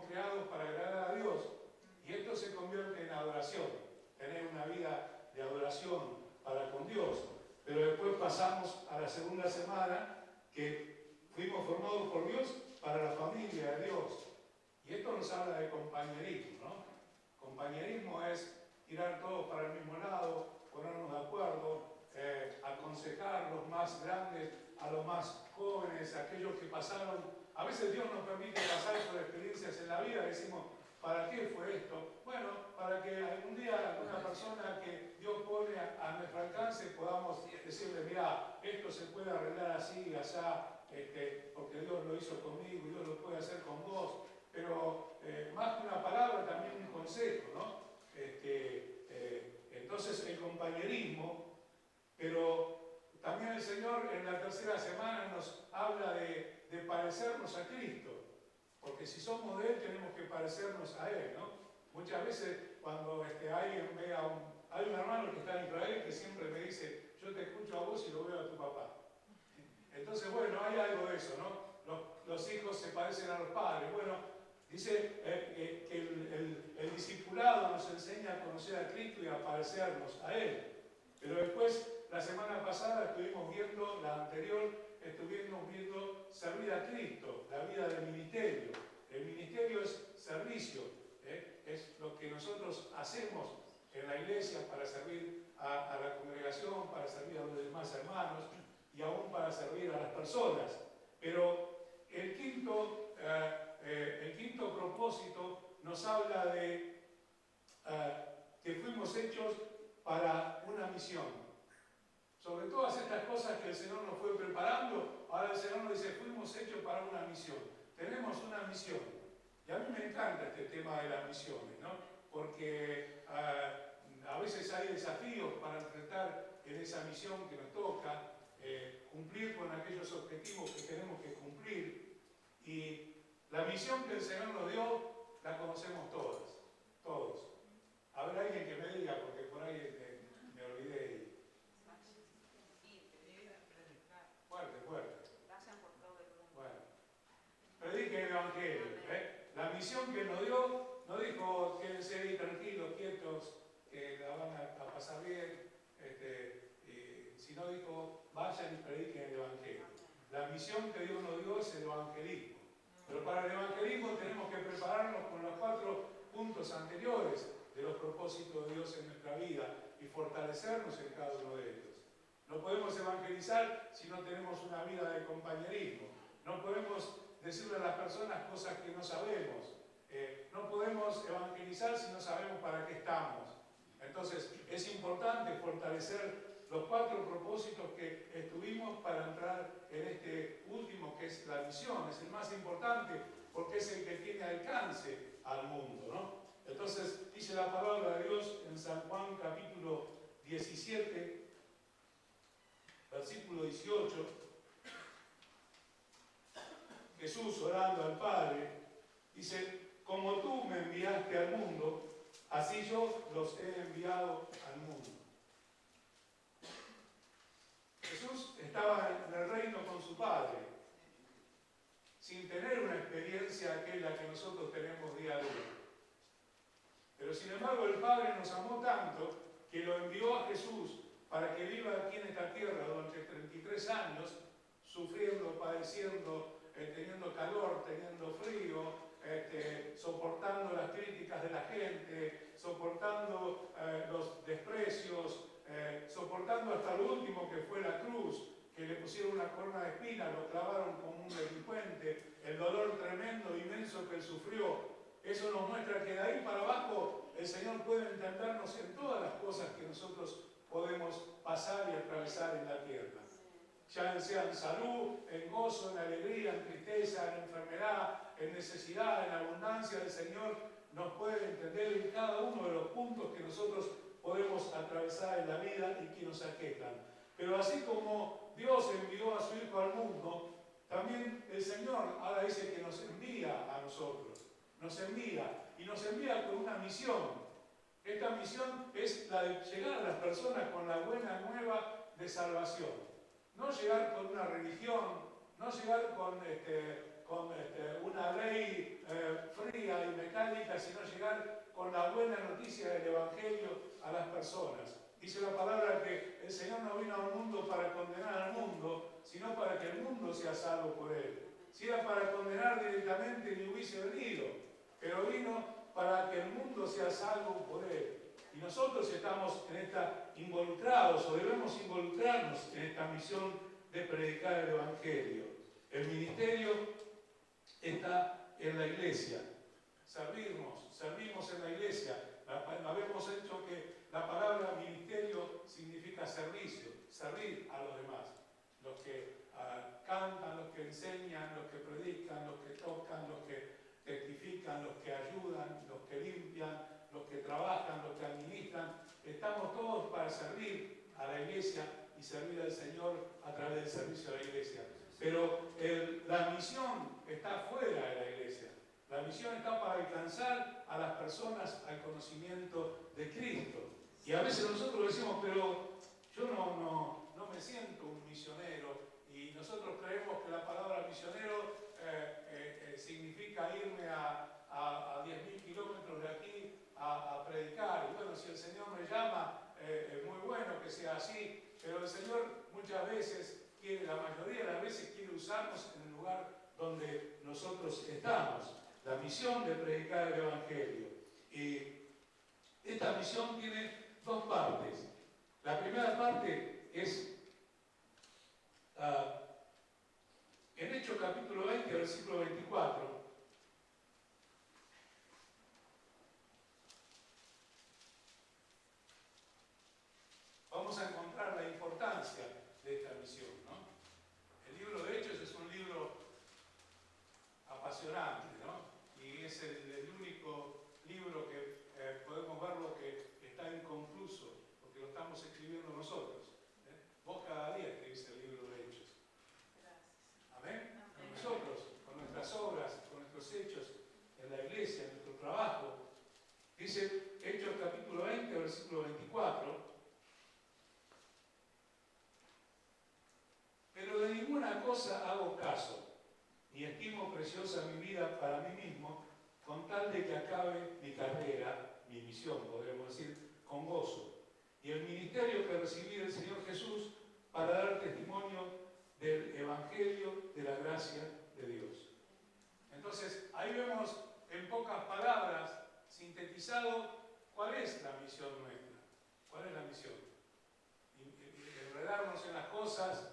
fuimos creados para agradar a Dios. Y esto se convierte en adoración, tener una vida de adoración para con Dios. Pero después pasamos a la segunda semana que fuimos formados por Dios para la familia de Dios. Y esto nos habla de compañerismo, ¿no? Compañerismo es tirar todos para el mismo lado, ponernos de acuerdo, aconsejar los más grandes a los más jóvenes, aquellos que pasaron. A veces Dios nos permite pasar por experiencias en la vida, decimos, ¿para qué fue esto? Bueno, para que algún día alguna persona que Dios pone a nuestro alcance podamos decirle, mira, esto se puede arreglar así, allá, porque Dios lo hizo conmigo y Dios lo puede hacer con vos. Pero más que una palabra, también un consejo, ¿no? Entonces el compañerismo, pero también el Señor en la tercera semana nos habla de parecernos a Cristo, porque si somos de Él tenemos que parecernos a Él, ¿no? Muchas veces cuando alguien ve a hay un hermano que está en Israel que siempre me dice, yo te escucho a vos y lo veo a tu papá. Entonces, bueno, hay algo de eso, ¿no? Los hijos se parecen a los padres. Bueno, dice que el discipulado nos enseña a conocer a Cristo y a parecernos a Él. Pero después, la semana pasada estuvimos viendo, la anterior, estuvimos viendo servir a Cristo, la vida del ministerio. El ministerio es servicio, es lo que nosotros hacemos en la iglesia para servir a la congregación, para servir a los demás hermanos y aún para servir a las personas. Pero el quinto propósito nos habla de que fuimos hechos para una misión. Sobre todas estas cosas que el Señor nos fue preparando, ahora el Señor nos dice, fuimos hechos para una misión. Tenemos una misión. Y a mí me encanta este tema de las misiones, ¿no? Porque a veces hay desafíos para enfrentar en esa misión que nos toca, cumplir con aquellos objetivos que tenemos que cumplir. Y la misión que el Señor nos dio, la conocemos todos. Habrá alguien que me diga, porque por ahí me olvidé. Fuerte. Bueno, predique el Evangelio. La misión que nos dio, no dijo quédense ahí tranquilos, quietos, que la van a pasar bien, sino dijo vayan y prediquen el Evangelio. La misión que Dios nos dio es el evangelismo. Pero para el evangelismo tenemos que prepararnos con los 4 puntos anteriores de los propósitos de Dios en nuestra vida y fortalecernos en cada uno de ellos. No podemos evangelizar si no tenemos una vida de compañerismo. No podemos decirle a las personas cosas que no sabemos. No podemos evangelizar si no sabemos para qué estamos. Entonces, es importante fortalecer los 4 propósitos que estuvimos para entrar en este último, que es la misión. Es el más importante porque es el que tiene alcance al mundo, ¿no? Entonces, dice la palabra de Dios en San Juan capítulo 17, versículo 18, Jesús orando al Padre, dice, como tú me enviaste al mundo, así yo los he enviado al mundo. Jesús estaba en el reino con su Padre, sin tener una experiencia aquella que nosotros tenemos día a día. Pero sin embargo el Padre nos amó tanto que lo envió a Jesús para que viva aquí en esta tierra durante 33 años, sufriendo, padeciendo, teniendo calor, teniendo frío, soportando las críticas de la gente, soportando los desprecios, soportando hasta lo último que fue la cruz, que le pusieron una corona de espinas, lo clavaron como un delincuente, el dolor tremendo, inmenso que él sufrió. Eso nos muestra que de ahí para abajo el Señor puede entendernos en todas las cosas que nosotros podemos pasar y atravesar en la tierra. Ya sea en salud, en gozo, en alegría, en tristeza, en enfermedad, en necesidad, en abundancia, el Señor nos puede entender en cada uno de los puntos que nosotros podemos atravesar en la vida y que nos aquejan. Pero así como Dios envió a su Hijo al mundo, también el Señor ahora dice que nos envía a nosotros. Nos envía, y nos envía con una misión. Esta misión es la de llegar a las personas con la buena nueva de salvación. No llegar con una religión, no llegar con una ley fría a las personas. Dice la palabra que el Señor no vino al mundo para condenar al mundo, sino para que el mundo sea salvo por Él. Si era para condenar directamente, ni hubiese venido, pero vino para que el mundo sea salvo por Él. Y nosotros estamos involucrados, o debemos involucrarnos en esta misión de predicar el Evangelio. El ministerio está en la iglesia. Servimos en la iglesia. Habíamos hecho que la palabra ministerio significa servicio, servir a los demás. Los que cantan, los que enseñan, los que predican, los que tocan, los que testifican, los que ayudan, los que limpian, los que trabajan, los que administran. Estamos todos para servir a la iglesia y servir al Señor a través del servicio de la iglesia. Pero la misión está fuera de la iglesia. La misión está para alcanzar a las personas al conocimiento de Cristo. Y a veces nosotros decimos, pero yo no me siento un misionero. Y nosotros creemos que la palabra misionero significa irme a 10.000 kilómetros de aquí a predicar. Y bueno, si el Señor me llama, es muy bueno que sea así. Pero el Señor muchas veces la mayoría de las veces quiere usarnos en el lugar donde nosotros estamos. La misión de predicar el Evangelio. Y esta misión tiene dos partes. La primera parte es en Hechos capítulo 20, versículo 24. Vamos a encontrar la importancia de esta misión, ¿no? El libro de Hechos es un libro apasionante, ¿no? Y es el único libro que podemos verlo que está inconcluso, porque lo estamos escribiendo nosotros. Vos cada día escribís el libro de Hechos. Amén. Nosotros, con nuestras obras, con nuestros hechos, en la iglesia, en nuestro trabajo. Dice Hechos capítulo 20, versículo 24. Pero de ninguna cosa hago caso, ni estimo preciosa mi vida para mí mismo, con tal de que acabe mi carrera, mi misión, podríamos decir, con gozo. Y el ministerio que recibí del Señor Jesús para dar testimonio del Evangelio de la gracia de Dios. Entonces, ahí vemos en pocas palabras, sintetizado, cuál es la misión nuestra. ¿Cuál es la misión? Enredarnos en las cosas.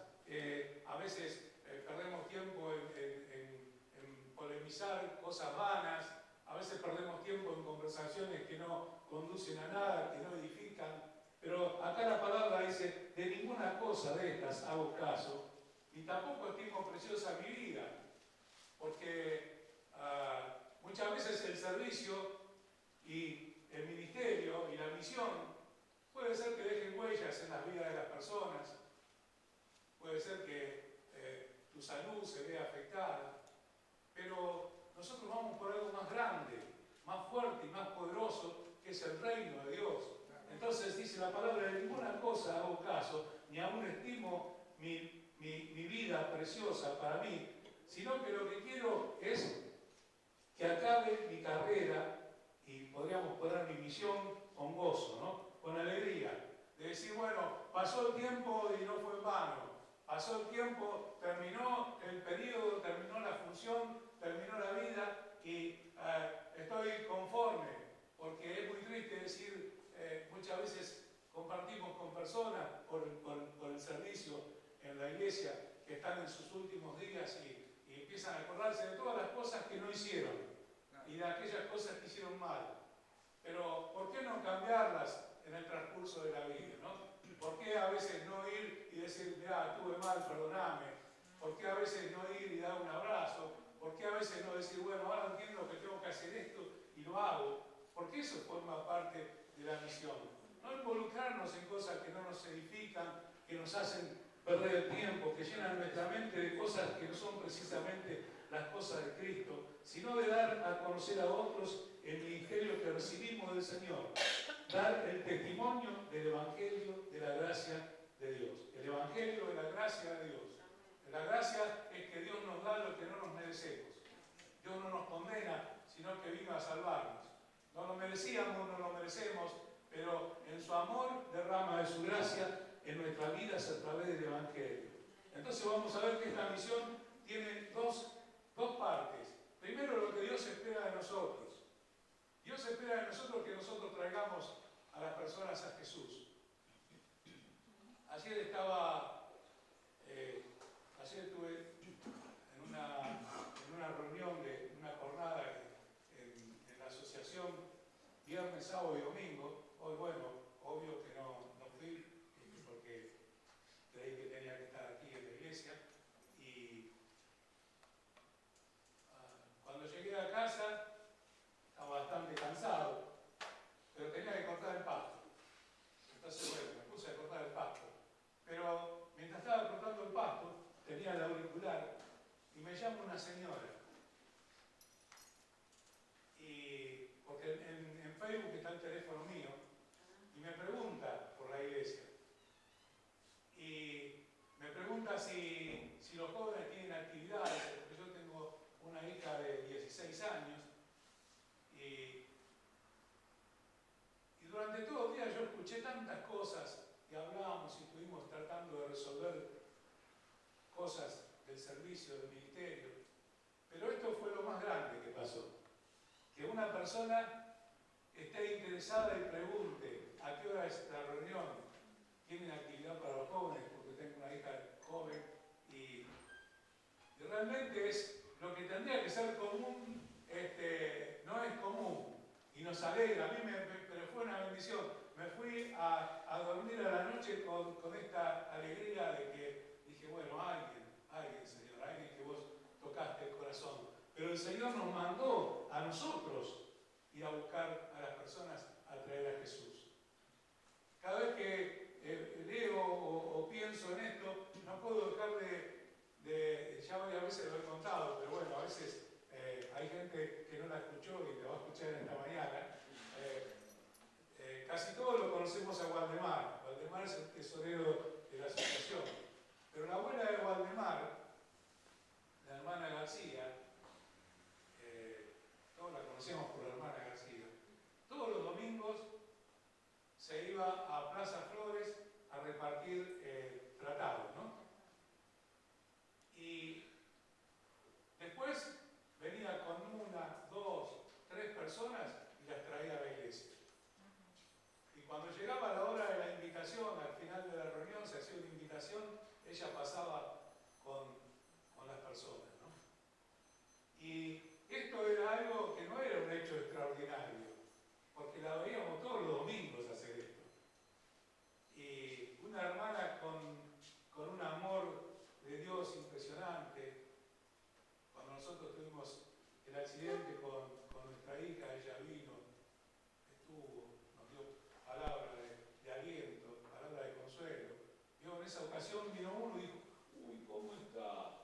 A veces perdemos tiempo en polemizar cosas vanas, a veces perdemos tiempo en conversaciones que no conducen a nada, que no edifican, pero acá la palabra dice, de ninguna cosa de estas hago caso, y tampoco estimo preciosa mi vida, porque muchas veces el servicio y el ministerio y la misión puede ser que dejen huellas en las vidas de las personas. Puede ser que tu salud se vea afectada, pero nosotros vamos por algo más grande, más fuerte y más poderoso, que es el reino de Dios. Entonces dice la palabra, de ninguna cosa hago caso, ni aún estimo mi vida preciosa para mí, sino que lo que quiero es que acabe mi carrera, y podríamos poner mi misión con gozo, ¿no? Con alegría, de decir, bueno, pasó el tiempo y no fue en vano. Pasó el tiempo, terminó el periodo, terminó la función, terminó la vida y estoy conforme, porque es muy triste decir, muchas veces compartimos con personas por el servicio en la iglesia que están en sus últimos días y empiezan a acordarse de todas las cosas que no hicieron y de aquellas cosas que hicieron mal. Pero ¿por qué no cambiarlas en el transcurso de la vida, ¿no? ¿Por qué a veces no ir y decir, mira, estuve mal, perdoname? ¿Por qué a veces no ir y dar un abrazo? ¿Por qué a veces no decir, bueno, ahora entiendo que tengo que hacer esto y lo hago? Porque eso forma parte de la misión. No involucrarnos en cosas que no nos edifican, que nos hacen perder el tiempo, que llenan nuestra mente de cosas que no son precisamente las cosas de Cristo, sino de dar a conocer a otros el ministerio que recibimos del Señor. Dar el testimonio del Evangelio de la gracia de Dios. El Evangelio de la gracia de Dios. La gracia es que Dios nos da lo que no nos merecemos. Dios no nos condena, sino que vino a salvarnos. No lo merecíamos, no lo merecemos, pero en su amor derrama de su gracia en nuestras vidas a través del Evangelio. Entonces vamos a ver que esta misión tiene dos partes. Primero, lo que Dios espera de nosotros. Dios espera de nosotros que nosotros traigamos a las personas a Jesús. Ayer estuve en una reunión, en una jornada en la asociación, viernes, sábado y domingo. Hoy, bueno, obvio que no fui, porque creí que tenía que estar aquí en la iglesia. Y cuando llegué a casa, estaba bastante cansado, pero tenía que cortar el pasto. Entonces, bueno, me puse a cortar el pasto. Pero mientras estaba cortando el pasto, tenía el auricular y me llama una señora. Porque en Facebook está el teléfono mío y me pregunta por la iglesia. Y me pregunta si los jóvenes tienen actividades, porque yo tengo una hija de 16 años y durante todo el día yo escuché tantas cosas que hablábamos y estuvimos tratando de resolver cosas del servicio, del ministerio. Pero esto fue lo más grande que pasó. Que una persona esté interesada y pregunte a qué hora es la reunión, tienen actividad para los jóvenes, porque tengo una hija joven y realmente es lo que tendría que ser común, no es común y nos alegra. A mí pero fue una bendición. Me fui a dormir a la noche con esta alegría de que dije, bueno, alguien, Señor, alguien que vos tocaste el corazón. Pero el Señor nos mandó a nosotros ir a buscar a las personas a traer a Jesús. Cada vez que leo o pienso en esto, no puedo dejar ya varias veces lo he contado, pero bueno, a veces hay gente que no la escuchó y la va a escuchar esta mañana. Casi todos lo conocemos a Waldemar. Waldemar es el tesorero de la asociación. Pero la abuela de Waldemar, la hermana García, todos la conocemos por la hermana García, todos los domingos se iba a Plaza Flores a repartir tratados, ¿no? Y después venía con 1, 2, 3 personas y las traía a la iglesia. Y cuando llegaba la hora de la invitación, al final de la reunión se hacía una invitación, ella pasaba con las personas, ¿no? Y esto era algo que no era un hecho extraordinario, porque la veíamos todos los domingos hacer esto. Y una hermana con un amor de Dios impresionante. Cuando nosotros tuvimos el accidente con nuestra hija, ella vino, estuvo, nos dio palabra de aliento, palabra de consuelo. Y en esa ocasión vino uno y dijo, uy, ¿cómo está?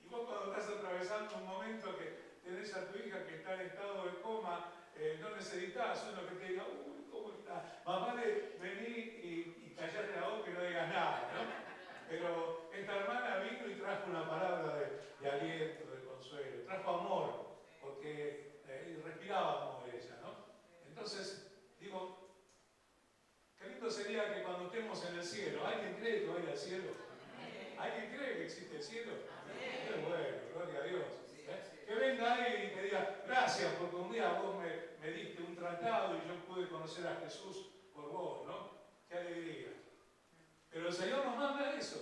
Y vos cuando estás atravesando un momento que tenés a tu hija que está en estado de coma, no necesitas uno que te diga, uy, ¿cómo está? Mamá, vení y callate la boca y no digas nada, ¿no? Pero esta hermana vino y trajo una palabra de aliento, de consuelo, trajo amor, porque respiraba amor ella, ¿no? Entonces, digo, qué lindo sería que cuando estemos en el cielo, ¿alguien cree que va a ir al cielo? ¿Alguien cree que existe el cielo? Qué bueno, gloria a Dios. Que venga alguien y que diga, gracias porque un día vos me diste un tratado y yo pude conocer a Jesús por vos, ¿no? Qué alegría. Pero el Señor nos manda eso,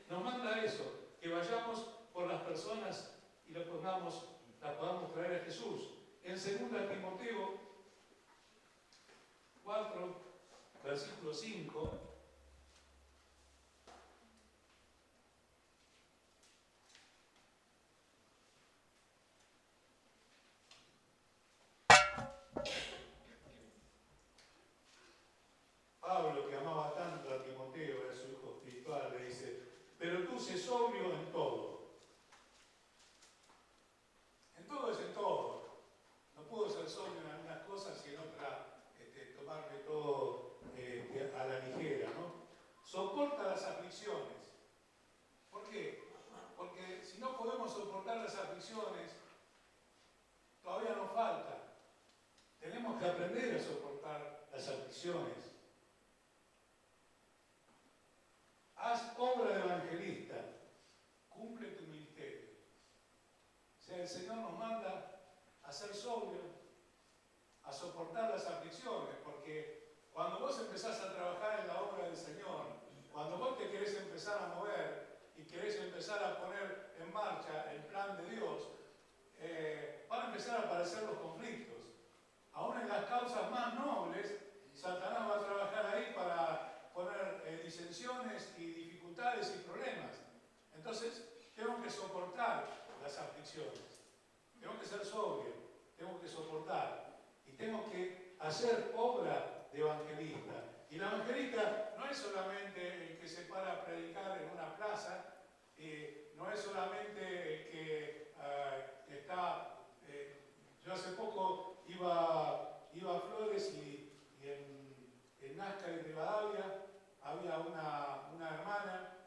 nos manda eso, que vayamos por las personas y las podamos traer a Jesús. En 2 Timoteo 4, versículo 5, Pablo, que amaba tanto a Timoteo, era su hijo espiritual, le dice, pero tú sé sobrio en todo. En todo es en todo. No puedo ser sobrio en algunas cosas y en otras tomarme todo a la ligera. manda a ser sobrio, a soportar las aflicciones, porque cuando vos empezás a trabajar en la obra del Señor, cuando vos te querés empezar a mover y querés empezar a poner en marcha el plan de Dios, van a empezar a aparecer los conflictos. Aún en las causas más nobles, Satanás va a trabajar ahí para poner disensiones y dificultades y problemas. Entonces, tengo que soportar las aflicciones. Tengo que ser sobrio, tengo que soportar. Y tengo que hacer obra de evangelista. Y el evangelista no es solamente el que se para a predicar en una plaza, no es solamente el que está... yo hace poco iba a Flores y en Nazca y Rivadavia había una hermana,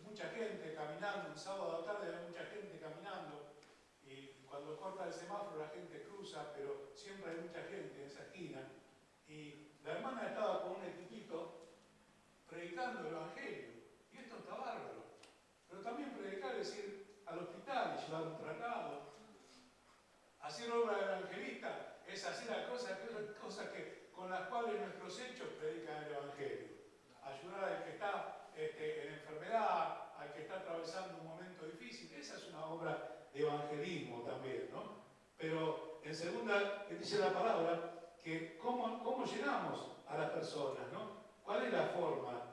mucha gente caminando, un sábado a la tarde había mucha gente caminando, y cuando corta el semáforo la gente cruza, pero siempre hay mucha gente en esa esquina, y la hermana estaba con un equipito predicando el Evangelio, y esto está bárbaro, pero también predicar es ir al hospital y llevar un tratado. Hacer obra de evangelista es hacer las cosas con las cuales nuestros hechos predican el Evangelio. Ayudar al que está en enfermedad, al que está atravesando un momento difícil, esa es una obra de evangelismo también, ¿no? Pero en segunda, dice la palabra, que cómo llegamos a las personas, ¿no? ¿Cuál es la forma?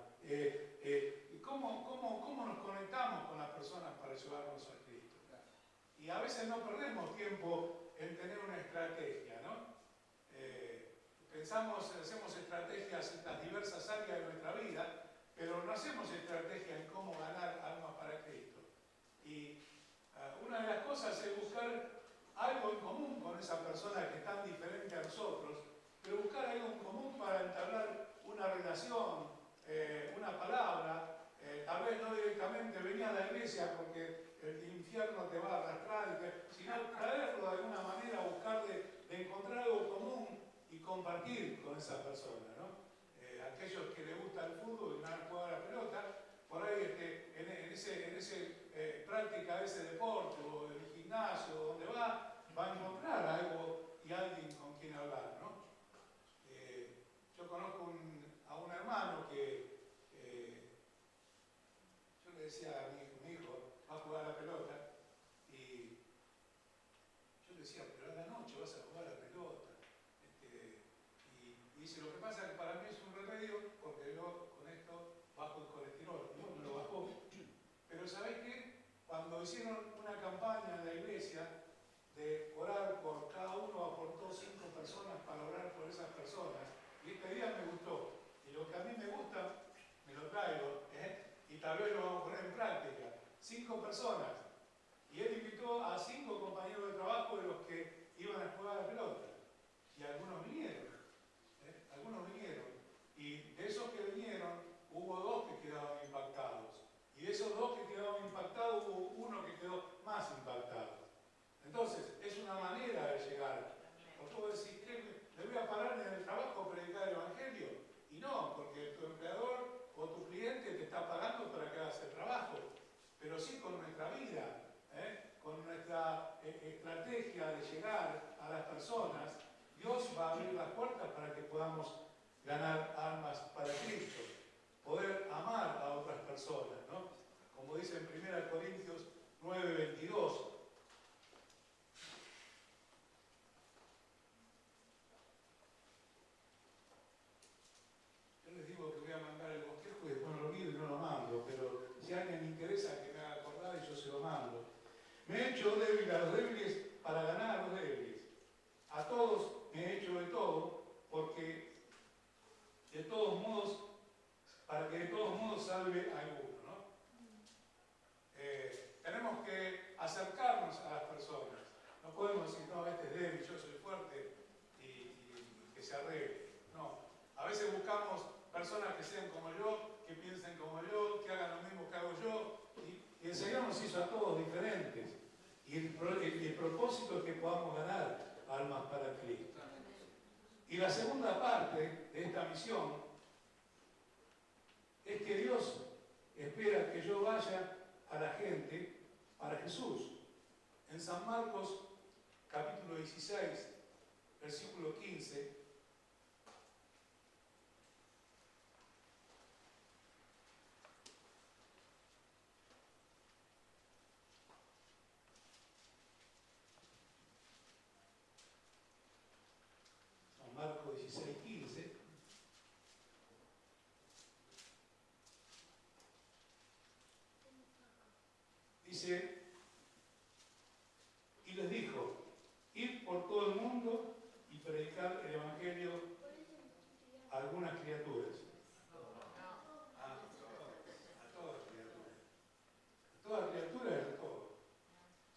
¿Cómo nos conectamos con las personas para llevarnos a Cristo? Y a veces no perdemos tiempo en tener una estrategia, ¿no? Hacemos estrategias en las diversas áreas de nuestra vida, pero no hacemos estrategia en cómo ganar almas para Cristo. Y una de las cosas es buscar algo en común con esa persona que es tan diferente a nosotros, pero buscar algo en común para entablar una relación, una palabra, tal vez no directamente venir a la iglesia porque el infierno te va a arrastrar, sino traerlo de alguna manera, buscar de encontrar algo común y compartir con esa persona, ¿no? Aquellos que les gusta el fútbol y van a jugar a la pelota, por ahí en ese práctica de ese deporte o en el gimnasio, donde va a encontrar algo y alguien con quien hablar, ¿no? Yo conozco a un hermano que yo le decía a mi hijo, va a jugar a la pelota, y yo le decía, pero a la noche vas a jugar a la pelota. Y dice, lo que pasa es que para mí es un remedio porque yo con esto bajo el colesterol. Y bueno, lo bajó. Pero ¿sabés qué? Cuando hicieron una campaña en la iglesia de orar por cada uno, aportó 5 personas para orar por esas personas. Y esta idea me gustó. Y lo que a mí me gusta, me lo traigo, y tal vez lo vamos a poner en práctica. 5 personas. Y él invitó a 5 compañeros de trabajo de los que iban a jugar a la pelota. Y algunos vinieron. Algunos vinieron. Y de esos que vinieron, hubo 2 que quedaron impactados. Y de esos 2 que quedaron impactados, hubo uno que quedó más impactado. Entonces, es una manera de llegar. Porque vos decís, ¿me voy a parar en el trabajo a predicar el Evangelio? Y no, porque tu empleador o tu cliente te está pagando para que hagas el trabajo. Pero sí con nuestra vida, con nuestra estrategia de llegar a las personas, Dios va a abrir las puertas para que podamos ganar almas para Cristo, poder amar a otras personas, ¿no? Como dice en 1 Corintios 9:22. Yo les digo que voy a mandar el bosquejo y después no lo olvido y no lo mando, pero si a alguien le interesa que me haga acordar y yo se lo mando. Me he hecho débil a los débiles para ganar a los débiles. A todos me he hecho de todo, porque de todos modos, para que de todos modos salve a alguno, ¿no? Tenemos que acercarnos a las personas. No podemos decir, no, este es débil, yo soy fuerte y que se arregle. No. A veces buscamos personas que sean como yo, que piensen como yo, que hagan lo mismo que hago yo, y el Señor nos hizo a todos diferentes. Y el propósito es que podamos ganar almas para Cristo. Y la segunda parte de esta misión es que Dios espera que yo vaya a la gente para Jesús. En San Marcos, capítulo 16, versículo 15, San Marcos 16, 15, dice, y les dijo, id por todo el mundo y predicar el Evangelio a algunas criaturas. A todas criaturas. A todas criaturas es todo.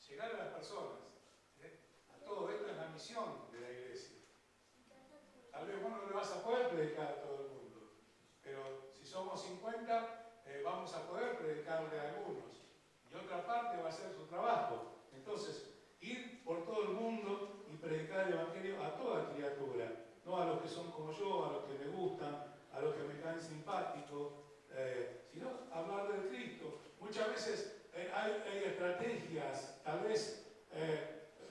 Llegar a las personas. A todo. Esta es la misión de la iglesia. Tal vez vos no le vas a poder predicar a todo el mundo, pero si somos 50, vamos a poder predicarle a algunos. Y otra parte va a ser su trabajo. Entonces, ir por todo el mundo y predicar el Evangelio a toda criatura, no a los que son como yo, a los que me gustan, a los que me caen simpáticos, sino hablar del Cristo. Muchas veces hay estrategias, tal vez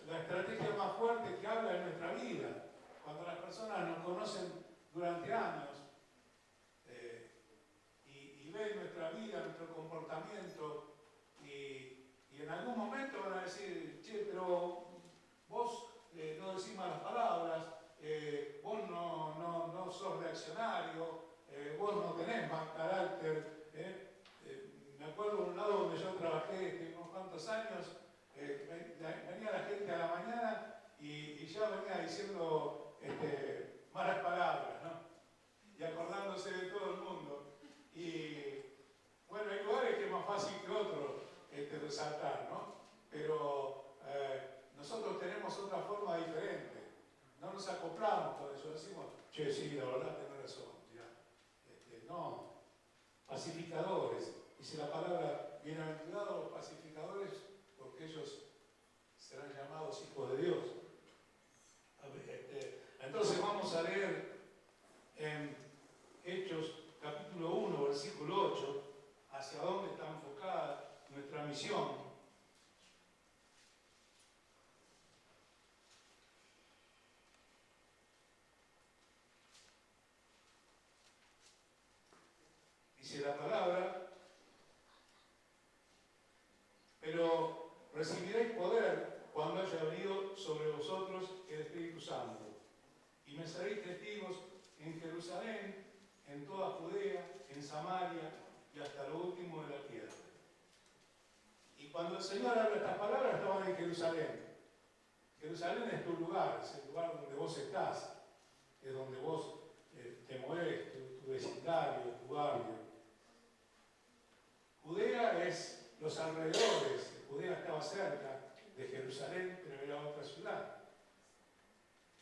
la estrategia más fuerte que habla en nuestra vida, cuando las personas nos conocen durante años y ven nuestra vida, nuestro comportamiento, y en algún momento van a decir, che, pero vos no decís malas palabras, vos no sos reaccionario, vos no tenés mal carácter. Me acuerdo de un lado donde yo trabajé unos cuantos años, venía la gente a la mañana y ya venía diciendo malas palabras, ¿no? Y acordándose de todo el mundo. Y bueno, hay lugares que es más fácil que otros resaltar, ¿no? Pero nosotros tenemos otra forma diferente. No nos acoplamos con eso, decimos, che, sí, la verdad tenés razón, ya. No, pacificadores. Dice la palabra, bienaventurados los pacificadores, porque ellos serán llamados hijos de Dios. Entonces vamos a leer en Hechos capítulo 1, versículo 8, hacia dónde está enfocada nuestra misión. Dice la palabra, pero recibiréis poder cuando haya venido sobre vosotros el Espíritu Santo, y me seréis testigos en Jerusalén, en toda Judea, en Samaria y hasta lo último de la tierra. Y cuando el Señor habla estas palabras, estaban en Jerusalén. Jerusalén es tu lugar, es el lugar donde vos estás, es donde vos te mueves, tu vecindario, tu barrio. Judea es los alrededores. Judea estaba cerca de Jerusalén, pero era otra ciudad.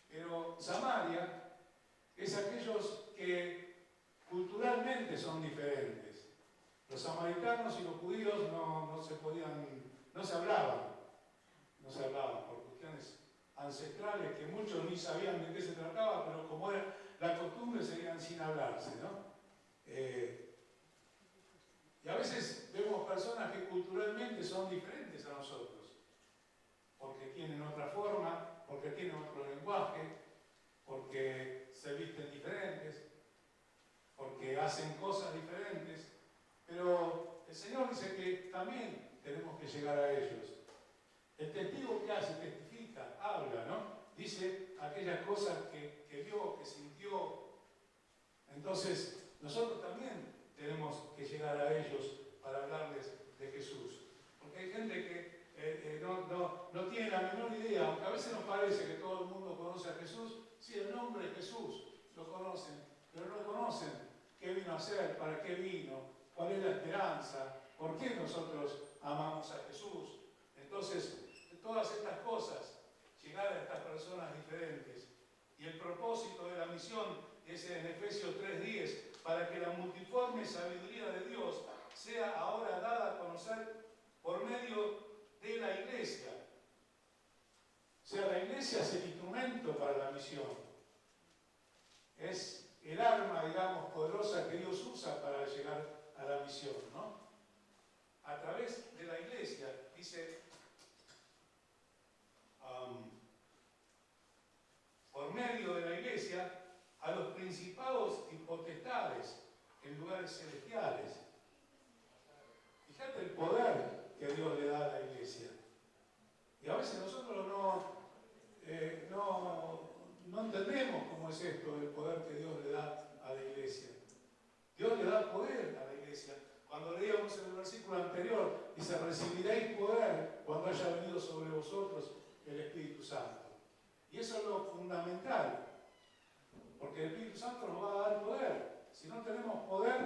Pero Samaria es aquellos que culturalmente son diferentes. Los samaritanos y los judíos no se hablaban por cuestiones ancestrales que muchos ni sabían de qué se trataba, pero como era la costumbre seguían sin hablarse, ¿no? Y a veces vemos personas que culturalmente son diferentes a nosotros, porque tienen otra forma, porque tienen otro lenguaje, porque se visten diferentes, porque hacen cosas diferentes, pero el Señor dice que también tenemos que llegar a ellos. El testigo que hace, testifica, habla, ¿no? Dice aquellas cosas que vio, que sintió. Entonces, nosotros también tenemos que llegar a ellos para hablarles de Jesús. Porque hay gente que no tiene la menor idea, aunque a veces nos parece que todo el mundo conoce a Jesús. Sí, el nombre de Jesús lo conocen, pero no conocen qué vino a hacer, para qué vino, cuál es la esperanza, por qué nosotros amamos a Jesús. Entonces, todas estas cosas, llegar a estas personas diferentes. Y el propósito de la misión es en Efesios 3:10, para que la multiforme sabiduría de Dios sea ahora dada a conocer por medio de la iglesia. O sea, la iglesia es el instrumento para la misión. Es el arma, digamos, poderosa que Dios usa para llegar a la misión, ¿no? A través de la iglesia, dice celestiales. Fíjate el poder que Dios le da a la iglesia. Y a veces nosotros no entendemos cómo es esto, el poder que Dios le da a la iglesia. Dios le da poder a la iglesia. Cuando leíamos en el versículo anterior, dice, recibiréis poder cuando haya venido sobre vosotros el Espíritu Santo. Y eso es lo fundamental, porque el Espíritu Santo nos va a dar poder. Si no tenemos poder,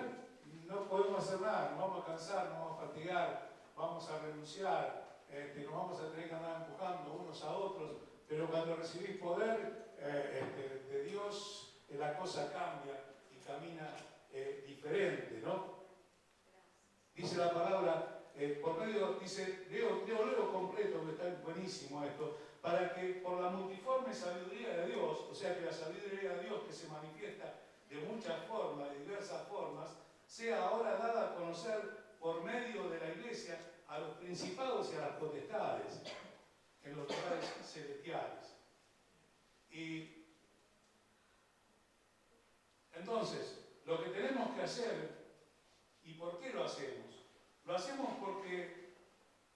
no podemos hacer nada, nos vamos a cansar, nos vamos a fatigar, vamos a renunciar, nos vamos a tener que andar empujando unos a otros, pero cuando recibís poder de Dios, la cosa cambia y camina diferente, ¿no? Dice la palabra, por medio, dice, leo completo, que está buenísimo esto, para que por la multiforme sabiduría de Dios, o sea que la sabiduría de Dios que se manifiesta de muchas formas, de diversas formas, sea ahora dada a conocer por medio de la iglesia a los principados y a las potestades en los lugares celestiales. Y entonces, lo que tenemos que hacer, ¿y por qué lo hacemos? Lo hacemos porque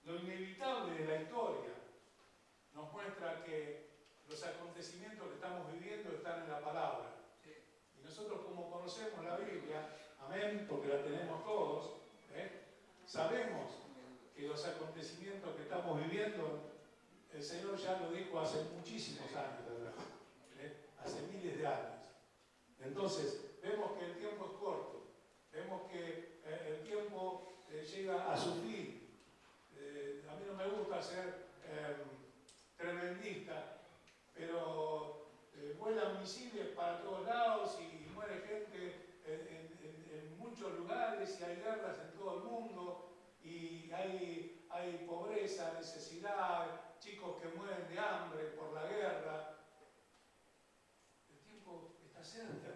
lo inevitable de la historia nos muestra que los acontecimientos que estamos viviendo están en la palabra. Y nosotros, como conocemos la Biblia, amén, porque la tenemos todos, sabemos que los acontecimientos que estamos viviendo, el Señor ya lo dijo hace muchísimos años, ¿verdad? Hace miles de años. Entonces, vemos que el tiempo es corto, vemos que el tiempo llega a su fin. A mí no me gusta ser tremendista, pero vuelan misiles para todos lados y muere gente en muchos lugares y hay guerras en todo el mundo y hay pobreza, necesidad, chicos que mueren de hambre por la guerra. El tiempo está cerca.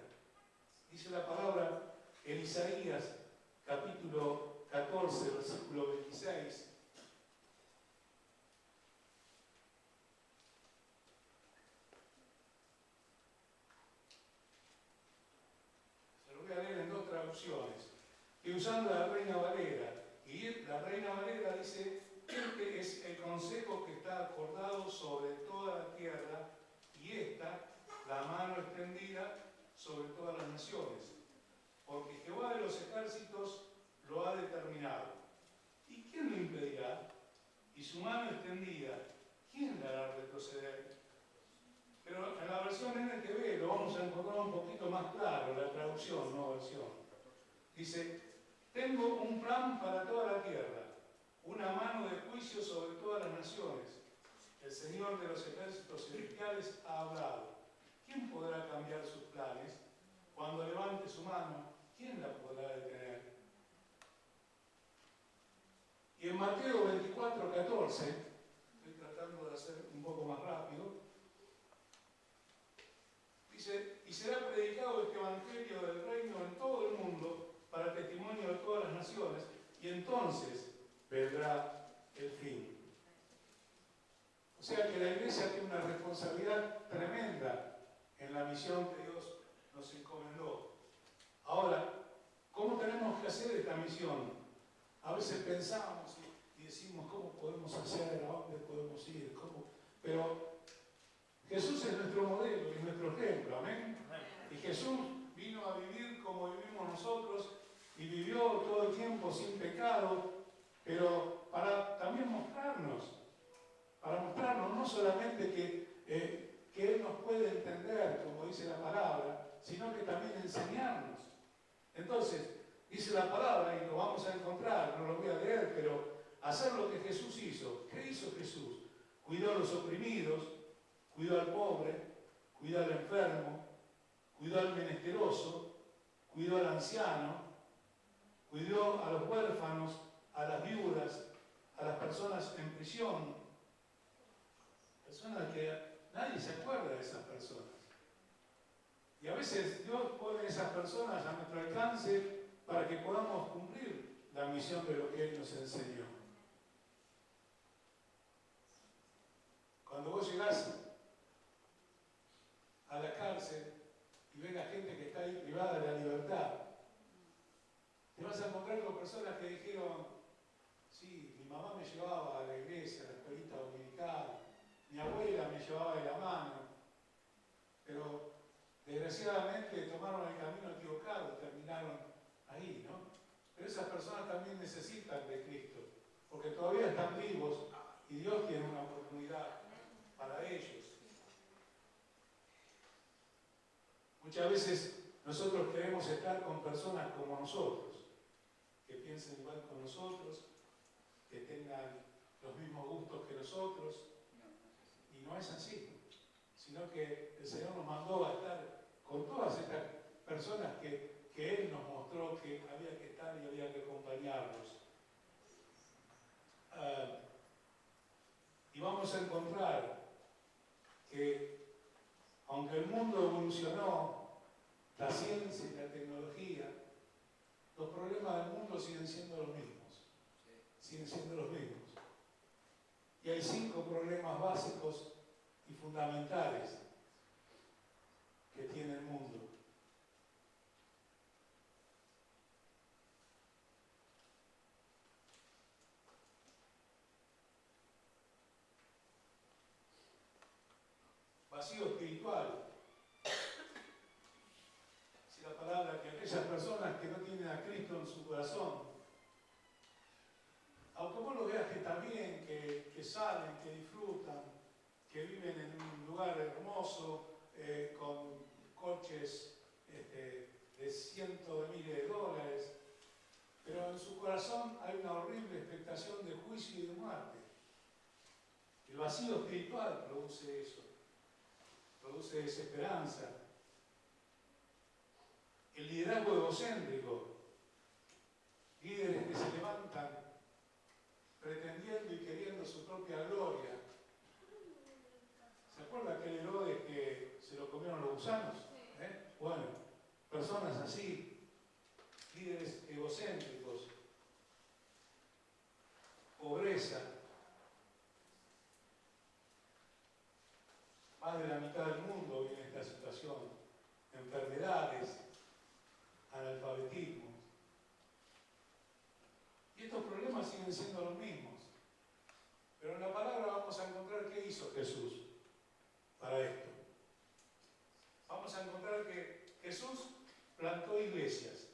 Dice la palabra en Isaías, capítulo 14, versículo 26. Se lo voy a leer en dos traducciones. Y usando la Reina Valera. Y la Reina Valera dice, este es el consejo que está acordado sobre toda la tierra y esta, la mano extendida sobre todas las naciones. Porque Jehová de los ejércitos lo ha determinado. ¿Y quién lo impedirá? Y su mano extendida, ¿quién la hará retroceder? Pero en la versión NTV lo vamos a encontrar un poquito más claro, la traducción, no versión. Dice, tengo un plan para toda la tierra, una mano de juicio sobre todas las naciones. El Señor de los ejércitos celestiales ha hablado. ¿Quién podrá cambiar sus planes? Cuando levante su mano, ¿quién la podrá detener? Y en Mateo 24, 14, estoy tratando de hacer un poco más rápido, dice, y será predicado este evangelio del reino en todo el mundo para testimonio de todas las naciones, y entonces vendrá el fin. O sea que la iglesia tiene una responsabilidad tremenda en la misión que Dios nos encomendó. Ahora, ¿cómo tenemos que hacer esta misión? A veces pensamos y decimos, ¿cómo podemos hacer? ¿A dónde podemos ir? ¿Cómo? Pero Jesús es nuestro modelo, es nuestro ejemplo, ¿amén? Y Jesús vino a vivir como vivimos nosotros y vivió todo el tiempo sin pecado, pero para también mostrarnos no solamente que Él nos puede entender, como dice la palabra, sino que también enseñarnos. Entonces, dice la palabra, y lo vamos a encontrar, no lo voy a leer, pero hacer lo que Jesús hizo. ¿Qué hizo Jesús? Cuidó a los oprimidos, cuidó al pobre, cuidó al enfermo, cuidó al menesteroso, cuidó al anciano, cuidó a los huérfanos, a las viudas, a las personas en prisión. Personas que nadie se acuerda de esas personas. Y a veces Dios pone esas personas a nuestro alcance para que podamos cumplir la misión de lo que Él nos enseñó. Cuando vos llegás a la cárcel y ves a gente que está ahí privada de la libertad, llevaba de la mano, pero desgraciadamente tomaron el camino equivocado, terminaron ahí, ¿no? Pero esas personas también necesitan de Cristo, porque todavía están vivos y Dios tiene una oportunidad para ellos. Muchas veces nosotros queremos estar con personas como nosotros, que piensen igual con nosotros, que tengan los mismos gustos que nosotros, y no es así, sino que el Señor nos mandó a estar con todas estas personas que Él nos mostró que había que estar y había que acompañarnos. Y vamos a encontrar que, aunque el mundo evolucionó, la ciencia y la tecnología, los problemas del mundo siguen siendo los mismos. Siguen siendo los mismos. Y hay 5 problemas básicos y fundamentales que tiene el mundo. Vacío espiritual. Si la palabra que aquellas personas que no tienen a Cristo en su corazón, aunque vos lo veas que están bien, que salen, que disfrutan, que viven en un lugar hermoso, con coches de cientos de miles de dólares, pero en su corazón hay una horrible expectación de juicio y de muerte. El vacío espiritual produce eso, produce desesperanza. El liderazgo egocéntrico, líderes que se levantan pretendiendo y queriendo su propia gloria. ¿Se acuerda aquel Herodes que se lo comieron los gusanos? Bueno, personas así, líderes egocéntricos, pobreza. Más de la mitad del mundo vive en esta situación. Enfermedades, analfabetismo. Y estos problemas siguen siendo los mismos. Pero en la palabra vamos a encontrar qué hizo Jesús para esto. Vamos a encontrar que Jesús plantó iglesias.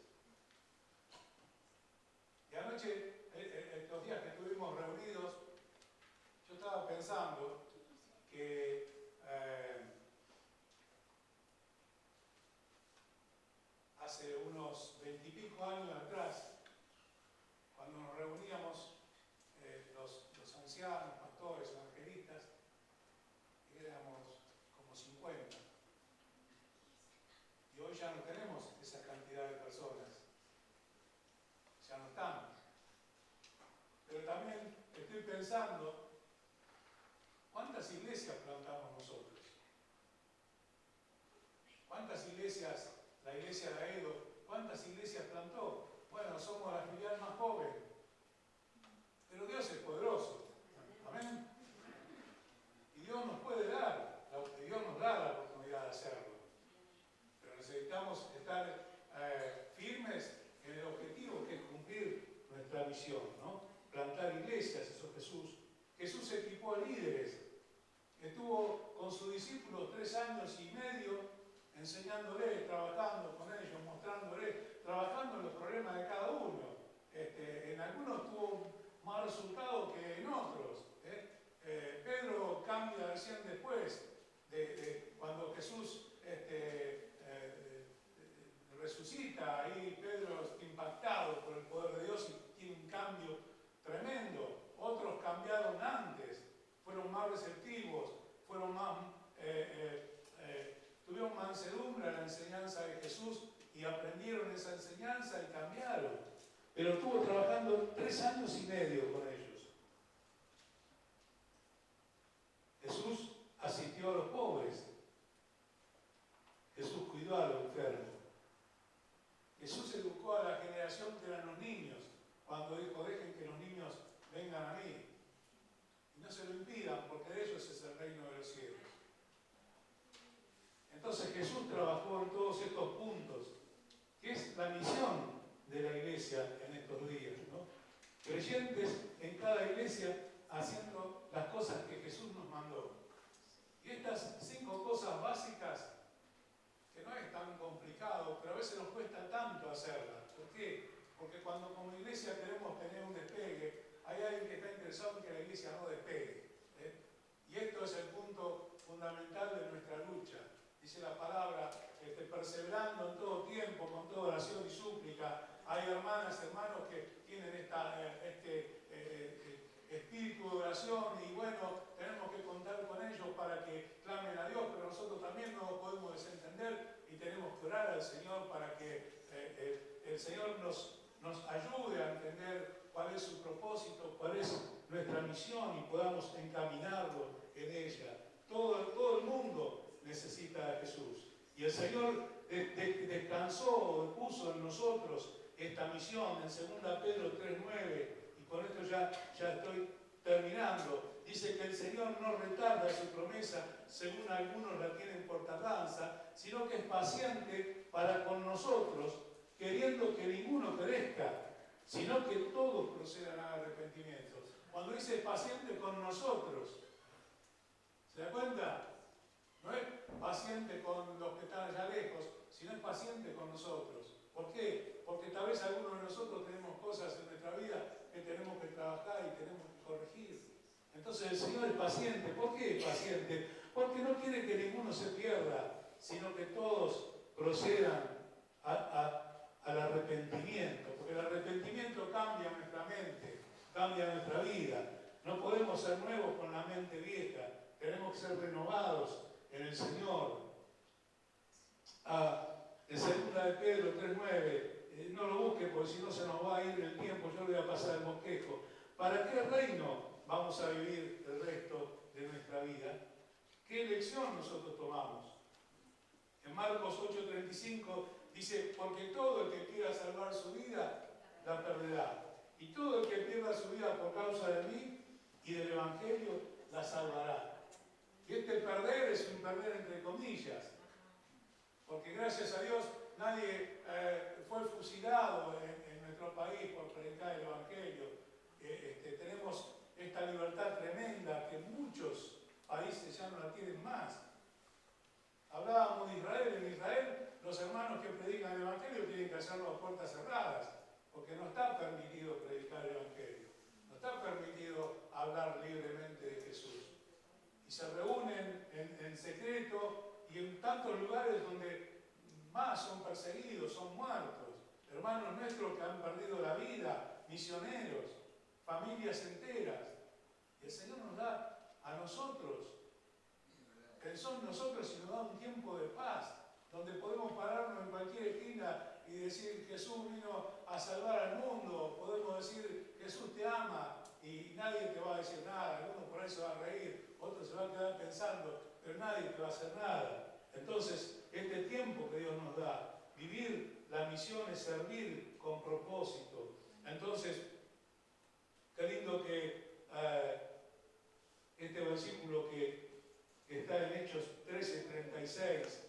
Y anoche, estos días que estuvimos reunidos, yo estaba pensando que hace unos 20 y pico años atrás, cuando nos reuníamos los ancianos, pastores, evangelistas, éramos como 50. Y hoy ya no tenemos esa cantidad de personas. Ya no están. Pero también estoy pensando, ¿cuántas iglesias plantamos nosotros? ¿Cuántas iglesias, la iglesia de Aedo, cuántas iglesias plantó? Bueno, somos la filial más joven. Pero Dios es poderoso. Amén. Y Dios nos puede dar, Dios nos da la oportunidad de hacerlo. Pero necesitamos estar firmes en el objetivo que es cumplir nuestra misión, ¿no? Plantar iglesias, eso es Jesús. Jesús equipó a líderes. Estuvo con sus discípulos 3 años y medio enseñándoles, trabajando con ellos, mostrándoles, trabajando en los problemas de cada uno. En algunos tuvo más resultados que en otros. Pedro cambia recién después, cuando Jesús resucita, ahí Pedro está impactado por el poder de Dios y tiene un cambio tremendo. Otros cambiaron antes, fueron más receptivos, fueron más, tuvieron mansedumbre a la enseñanza de Jesús y aprendieron esa enseñanza y cambiaron. Pero estuvo trabajando 3 años y medio con ellos. Jesús asistió a los pobres. Jesús cuidó a los enfermos. Jesús educó a la generación que eran los niños, cuando dijo, dejen que los niños vengan a mí. Y no se lo impidan, porque de ellos es el reino de los cielos. Entonces Jesús trabajó en todos estos puntos, que es la misión de la iglesia en estos días, ¿no? Creyentes en cada iglesia haciendo las cosas que Jesús nos mandó. Y iglesia queremos tener un despegue, hay alguien que está interesado en que la iglesia no despegue. Y esto es el punto fundamental de nuestra lucha. Dice la palabra, perseverando en todo tiempo, con toda oración y súplica. Hay hermanas, hermanos que tienen este espíritu de oración y bueno, tenemos que contar con ellos para que clamen a Dios, pero nosotros también no nos podemos desentender y tenemos que orar al Señor para que el Señor nos ayude a entender cuál es su propósito, cuál es nuestra misión y podamos encaminarlo en ella. Todo el mundo necesita a Jesús. Y el Señor descansó, puso en nosotros esta misión en 2 Pedro 3:9, y con esto ya estoy terminando. Dice que el Señor no retarda su promesa, según algunos la tienen por tardanza, sino que es paciente para con nosotros, queriendo que ninguno perezca, sino que todos procedan al arrepentimiento. Cuando dice paciente con nosotros, ¿se da cuenta? No es paciente con los que están allá lejos, sino es paciente con nosotros. ¿Por qué? Porque tal vez algunos de nosotros tenemos cosas en nuestra vida que tenemos que trabajar y tenemos que corregir. Entonces el Señor es paciente. ¿Por qué es paciente? Porque no quiere que ninguno se pierda, sino que todos procedan al arrepentimiento. Porque el arrepentimiento cambia nuestra mente, cambia nuestra vida. No podemos ser nuevos con la mente vieja. Tenemos que ser renovados en el Señor. En 2 Pedro 3:9, no lo busque porque si no se nos va a ir el tiempo, yo le voy a pasar el bosquejo. ¿Para qué reino vamos a vivir el resto de nuestra vida? ¿Qué elección nosotros tomamos? En Marcos 8:35 dice, porque todo el que quiera salvar su vida, la perderá. Y todo el que pierda su vida por causa de mí y del Evangelio, la salvará. Y este perder es un perder entre comillas, porque gracias a Dios nadie fue fusilado en nuestro país por predicar el Evangelio. Tenemos esta libertad tremenda que muchos países ya no la tienen más. Hablábamos de Israel. En Israel los hermanos que predican el Evangelio tienen que hacerlo a puertas cerradas, porque no está permitido predicar el Evangelio, no está permitido hablar libremente de Jesús. Y se reúnen en secreto y en tantos lugares donde más son perseguidos, son muertos. Hermanos nuestros que han perdido la vida, misioneros, familias enteras. Y el Señor nos da a nosotros, pensó en nosotros y nos da un tiempo de paz, donde podemos pararnos en cualquier esquina y decir Jesús vino a salvar al mundo. Podemos decir Jesús te ama y nadie te va a decir nada. Algunos por ahí se va a reír, otros se van a quedar pensando, pero nadie te va a hacer nada. Entonces, este tiempo que Dios nos da, vivir la misión es servir con propósito. Entonces, qué lindo que este versículo que está en Hechos 13:36.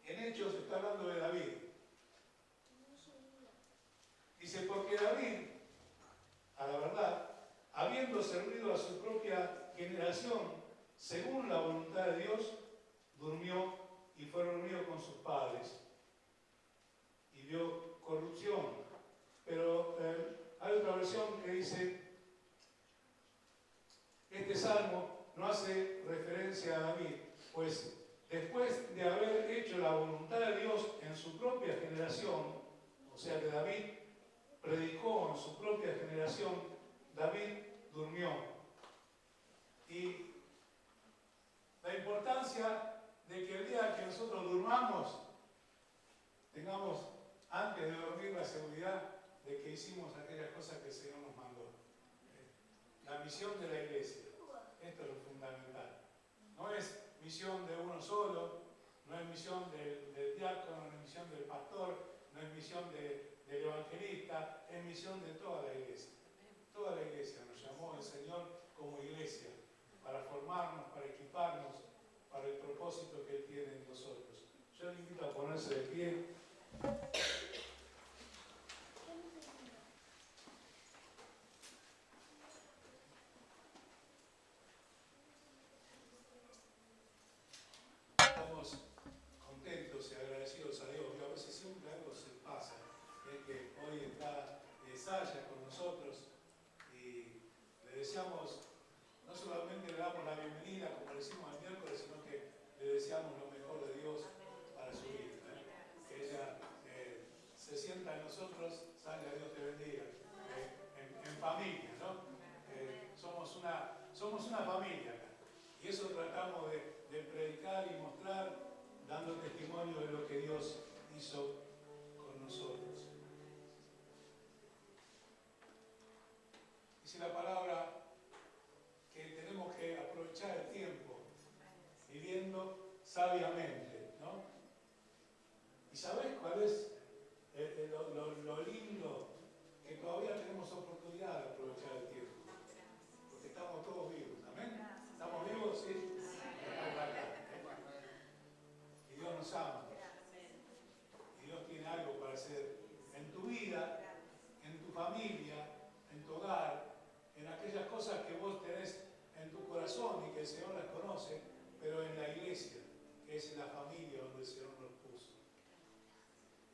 En Hechos está hablando de David. Dice, porque David, a la verdad, habiendo servido a su propia generación, según la voluntad de Dios, durmió y fue reunido con sus padres y vio corrupción. Pero hay otra versión que dice, este salmo no hace referencia a David, pues después de haber hecho la voluntad de Dios en su propia generación, o sea que David predicó en su propia generación, David durmió. Y la importancia de que el día que nosotros durmamos, tengamos antes de dormir la seguridad de que hicimos aquellas cosas que el Señor nos mandó. La misión de la iglesia, esto es lo fundamental. No es misión de uno solo, no es misión del diácono, no es misión del pastor, no es misión del evangelista, es misión de toda la iglesia. Toda la iglesia nos llamó el Señor como iglesia, para formarnos, para equiparnos, para el propósito que Él tiene en nosotros. Yo le invito a ponerse de pie. ensaya con nosotros y le deseamos, no solamente le damos la bienvenida como le hicimos el miércoles, sino que le deseamos lo mejor de Dios para su vida. Que ella se sienta en nosotros, Sandra, Dios te bendiga, en familia, ¿no? Somos una familia acá. Y eso tratamos de predicar y mostrar, dando testimonio de lo que Dios hizo con nosotros. Dice la palabra que tenemos que aprovechar el tiempo viviendo sabiamente, ¿no? ¿Y sabés cuál es lo lindo? Que todavía tenemos oportunidad de aprovechar el tiempo. Porque estamos todos vivos, ¿amén? ¿Estamos vivos? Sí. Estamos acá. Y Dios nos ama. Y Dios tiene algo para hacer en tu vida, en tu familia, en tu hogar, en aquellas cosas que vos tenés en tu corazón y que el Señor las conoce, pero en la iglesia, que es la familia donde el Señor nos puso.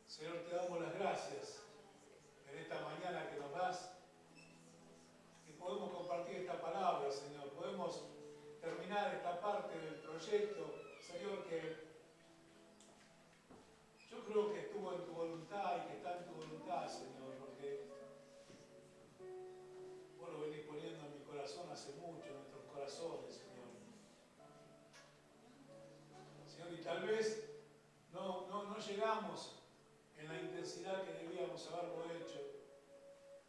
Señor, te damos las gracias en esta mañana que nos das, que podemos compartir esta palabra, Señor. Podemos terminar esta parte del proyecto, Señor, que yo creo que estuvo en tu voluntad y que está en tu voluntad, Señor, porque vos lo venís poniendo en mi corazón hace mucho, en nuestros corazones, Señor. Señor, y tal vez no llegamos en la intensidad que debíamos haberlo hecho,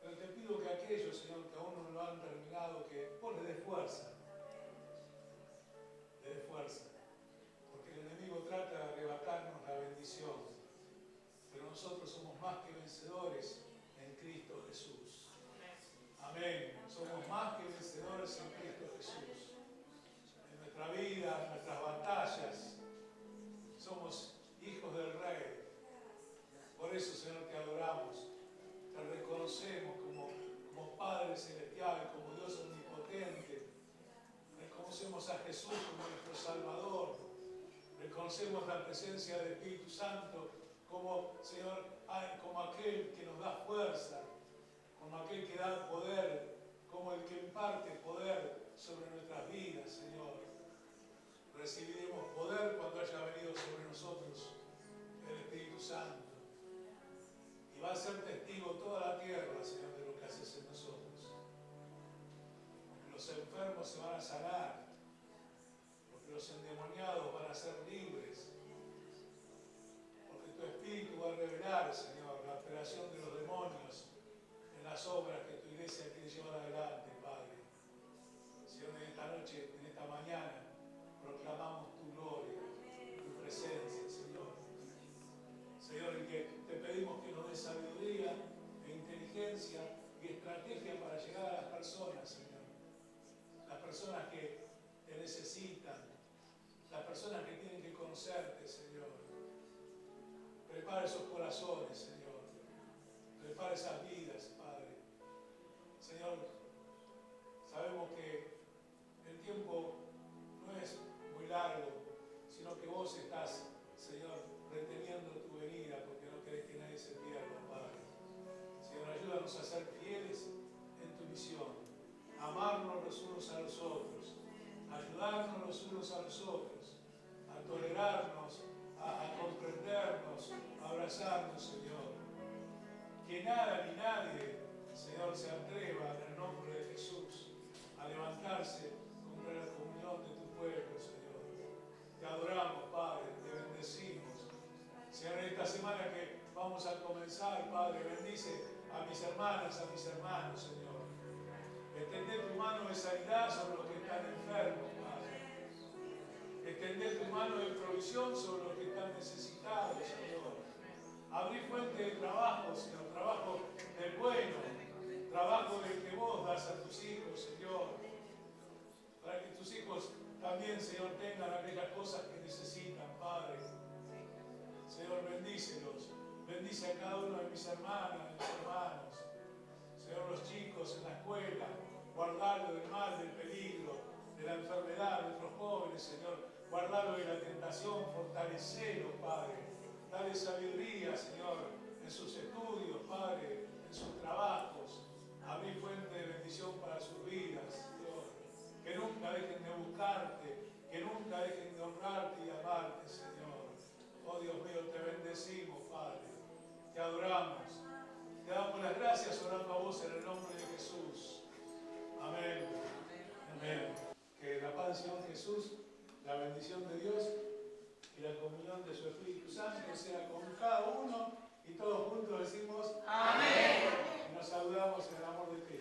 pero te pido que aquellos, Señor, que aún no lo han terminado, que vos le des fuerza. Le des fuerza. Porque el enemigo trata de arrebatarnos la bendición. Pero nosotros somos más que vencedores en Cristo Jesús. Amén. Somos más que vencedores en Cristo Jesús. En nuestra vida, en nuestras batallas, somos hijos del Rey. Por eso, Señor, te adoramos. Te reconocemos como Padre Celestial, como Dios Omnipotente. Reconocemos a Jesús como nuestro Salvador. Reconocemos la presencia del Espíritu Santo como, Señor, como aquel que nos da fuerza, como aquel que da poder, como el que imparte poder sobre nuestras vidas, Señor. Recibiremos poder cuando haya venido sobre nosotros el Espíritu Santo. Y va a ser testigo toda la tierra, Señor, de lo que haces en nosotros. Porque los enfermos se van a sanar. Porque los endemoniados van a ser libres. Porque tu Espíritu va a revelar, Señor, la operación de los demonios en las obras que tu iglesia quiere llevar adelante, Padre. Señor, en esta noche, en esta mañana, proclamamos tu gloria, tu presencia, Señor. Señor, y que te pedimos que nos des sabiduría e inteligencia y estrategia para llegar a las personas, Señor. Las personas que te necesitan, las personas que tienen que conocerte, Señor. Prepara esos corazones, Señor. Prepara esas vidas, Padre. Señor, sabemos que el tiempo no es muy largo, sino que vos estás, Señor, reteniendo tu venida porque no querés que nadie se pierda, Padre. Señor, ayúdanos a ser fieles en tu misión, amarnos los unos a los otros, ayudarnos los unos a los otros, a tolerarnos, a comprendernos, a abrazarnos, Señor. Que nada ni nadie, Señor, se atreva en el nombre de Jesús a levantarse contra la comunión de tu pueblo, Señor. Te adoramos, Padre, te bendecimos. Señor, en esta semana que vamos a comenzar, Padre, bendice a mis hermanas, a mis hermanos, Señor. Extende tu mano de sanidad sobre los que están enfermos, Padre. Extende tu mano de provisión sobre los que están necesitados, Señor. Abrí fuente de trabajo, Señor, trabajo del bueno, trabajo del que vos das a tus hijos, Señor. Para que tus hijos también, Señor, tengan aquellas cosas que necesitan, Padre. Señor, bendícelos. Bendice a cada uno de mis hermanas, de mis hermanos. Señor, los chicos en la escuela, guardarlo del mal, del peligro, de la enfermedad, de nuestros jóvenes, Señor. Guardarlo de la tentación, fortalecerlo, Padre. Dale sabiduría, Señor, en sus estudios, Padre, en su trabajo. gracias orando a vos en el nombre de Jesús. Amén. Amén. Que la paz del Señor Jesús, la bendición de Dios y la comunión de su Espíritu Santo sea con cada uno, y todos juntos decimos amén. Y nos saludamos en el amor de Cristo.